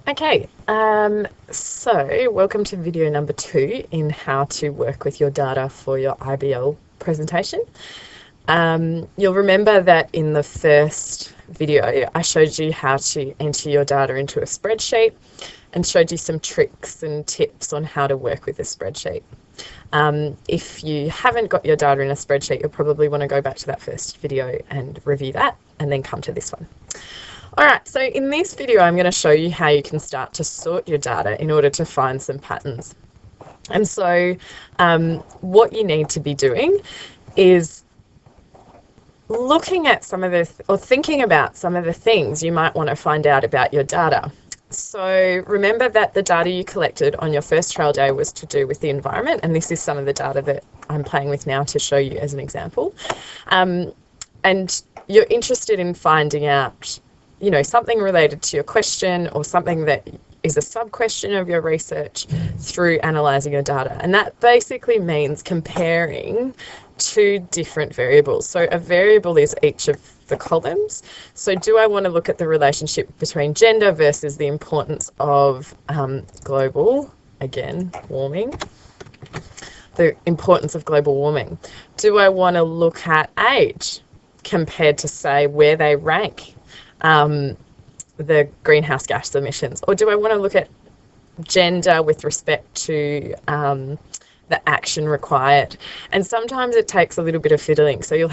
Okay, so welcome to video number 2 in how to work with your data for your IBL presentation. You'll remember that in the first video I showed you how to enter your data into a spreadsheet and showed you some tricks and tips on how to work with a spreadsheet. If you haven't got your data in a spreadsheet, you'll probably want to go back to that first video and review that and then come to this one. Alright, so in this video I'm going to show you how you can start to sort your data in order to find some patterns. And so what you need to be doing is looking at some of the, or thinking about some of the things you might want to find out about your data. So remember that the data you collected on your first trial day was to do with the environment, and this is some of the data that I'm playing with now to show you as an example. And you're interested in finding out, you know, something related to your question or something that is a sub-question of your research through analysing your data. And that basically means comparing two different variables. So a variable is each of the columns. So do I want to look at the relationship between gender versus the importance of global, again, warming, the importance of global warming? Do I want to look at age compared to, say, where they rank the greenhouse gas emissions? Or do I want to look at gender with respect to the action required? And sometimes it takes a little bit of fiddling, so you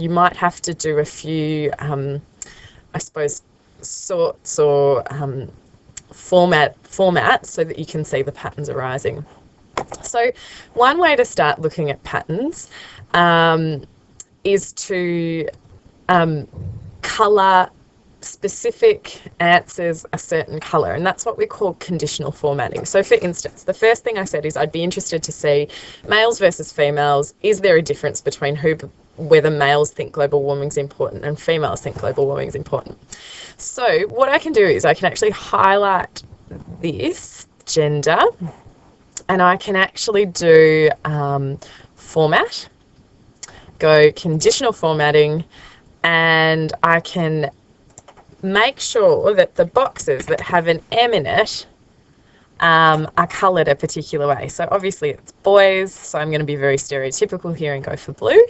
might have to do a few I suppose sorts or formats so that you can see the patterns arising. So one way to start looking at patterns is to colour specific answers a certain colour, and that's what we call conditional formatting. So for instance, the first thing I said is I'd be interested to see males versus females. Is there a difference between whether males think global warming is important and females think global warming is important? So what I can do is I can actually highlight this gender, and I can actually do format, go conditional formatting, and I can make sure that the boxes that have an M in it are coloured a particular way. So obviously it's boys, so I'm going to be very stereotypical here and go for blue.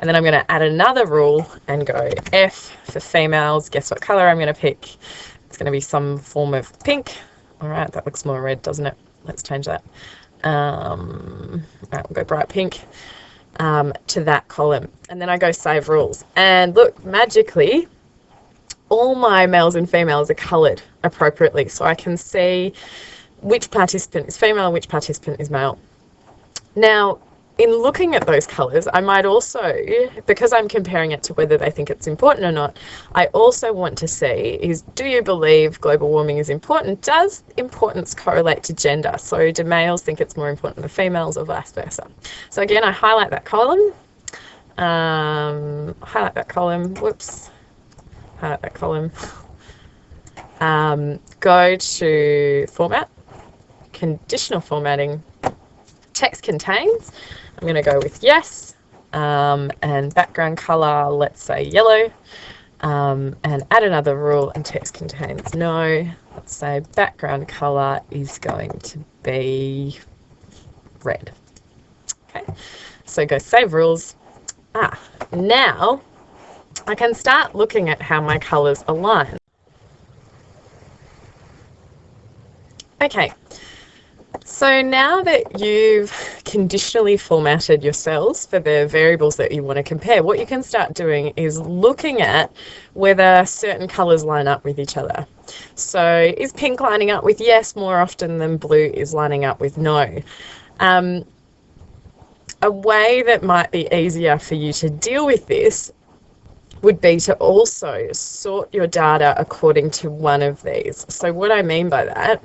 And then I'm going to add another rule and go F for females. Guess what colour I'm going to pick? It's going to be some form of pink. All right, that looks more red, doesn't it? Let's change that. All right, we'll go bright pink to that column. And then I go save rules. And look, magically, all my males and females are coloured appropriately, so I can see which participant is female and which participant is male. Now, in looking at those colours, I might also, because I'm comparing it to whether they think it's important or not, I also want to see is, do you believe global warming is important? Does importance correlate to gender? So do males think it's more important than females or vice versa? So again, I highlight that column, whoops, highlight that column, go to format, conditional formatting, text contains, I'm going to go with yes, and background colour, let's say yellow, and add another rule, and text contains no. Let's say background colour is going to be red. Okay, so go save rules. Now I can start looking at how my colours align. Okay, so now that you've conditionally formatted your cells for the variables that you want to compare, what you can start doing is looking at whether certain colours line up with each other. So is pink lining up with yes more often than blue is lining up with no? A way that might be easier for you to deal with this would be to also sort your data according to one of these. So what I mean by that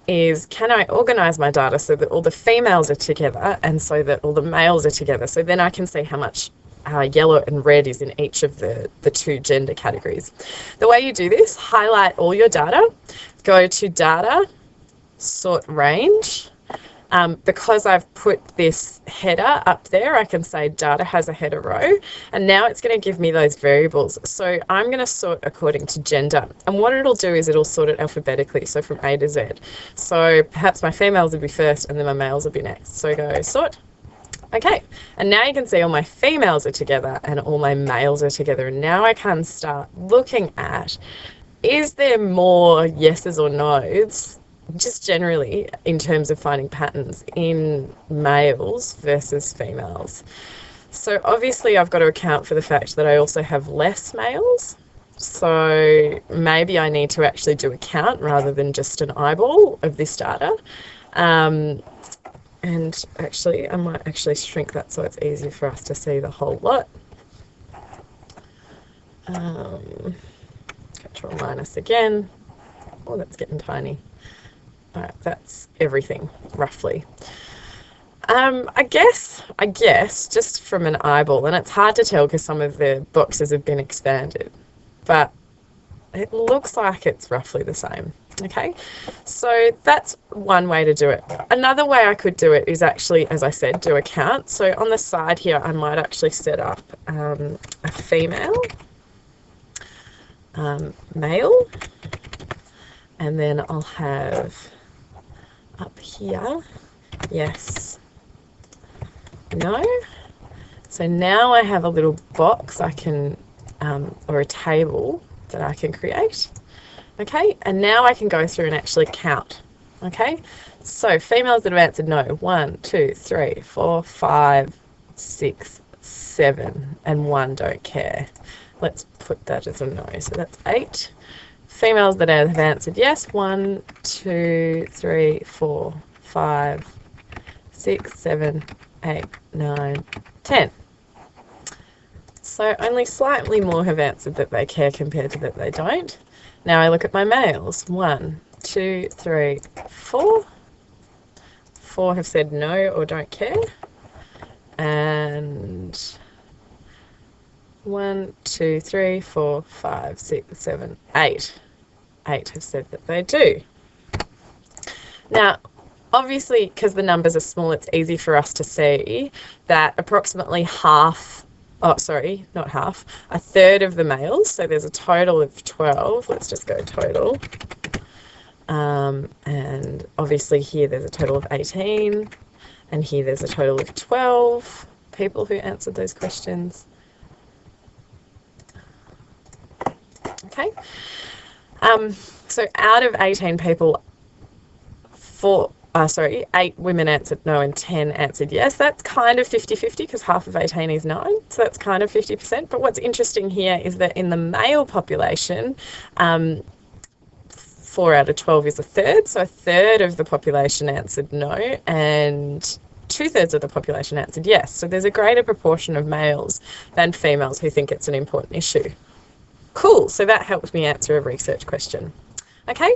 is, can I organise my data so that all the females are together and so that all the males are together? So then I can see how much yellow and red is in each of the two gender categories. The way you do this, highlight all your data, go to data, sort range, Because I've put this header up there, I can say data has a header row, and now it's going to give me those variables. So I'm going to sort according to gender, and what it'll do is it'll sort it alphabetically, so from A to Z. So perhaps my females will be first and then my males will be next. So go sort. Okay, and now you can see all my females are together and all my males are together, and now I can start looking at, is there more yeses or nos, just generally in terms of finding patterns in males versus females. So obviously I've got to account for the fact that I also have less males, so maybe I need to actually do a count rather than just an eyeball of this data. And actually, I might actually shrink that so it's easier for us to see the whole lot. Control minus again. Oh, that's getting tiny. All right, that's everything, roughly. I guess, just from an eyeball, and it's hard to tell because some of the boxes have been expanded, but it looks like it's roughly the same. Okay, so that's one way to do it. Another way I could do it is actually, as I said, do a count. So on the side here, I might actually set up a female, male, and then I'll have up here, yes, no. So now I have a little box I can, or a table that I can create. Okay, and now I can go through and actually count. Okay, so females that have answered no, 1, 2, 3, 4, 5, 6, 7, and 1 don't care. Let's put that as a no, so that's 8. Females that have answered yes, 1, 2, 3, 4, 5, 6, 7, 8, 9, 10. So only slightly more have answered that they care compared to that they don't. Now I look at my males. 1, 2, 3, 4. 4 have said no or don't care. And 1, 2, 3, 4, 5, 6, 7, 8. 8 have said that they do. Now, obviously, because the numbers are small, it's easy for us to see that approximately half, oh, sorry, not half, a third of the males, so there's a total of 12, let's just go total, and obviously here there's a total of 18, and here there's a total of 12 people who answered those questions. Okay, so out of 18 people, 8 women answered no and 10 answered yes. That's kind of 50-50 because half of 18 is 9, so that's kind of 50%. But what's interesting here is that in the male population, 4 out of 12 is a third, so a third of the population answered no and 2/3 of the population answered yes. So there's a greater proportion of males than females who think it's an important issue. Cool, so that helped me answer a research question. Okay.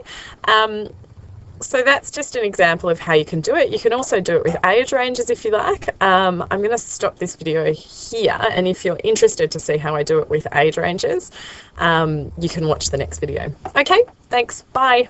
So that's just an example of how you can do it. You can also do it with age ranges if you like. I'm going to stop this video here, and if you're interested to see how I do it with age ranges, you can watch the next video. Okay, thanks, bye.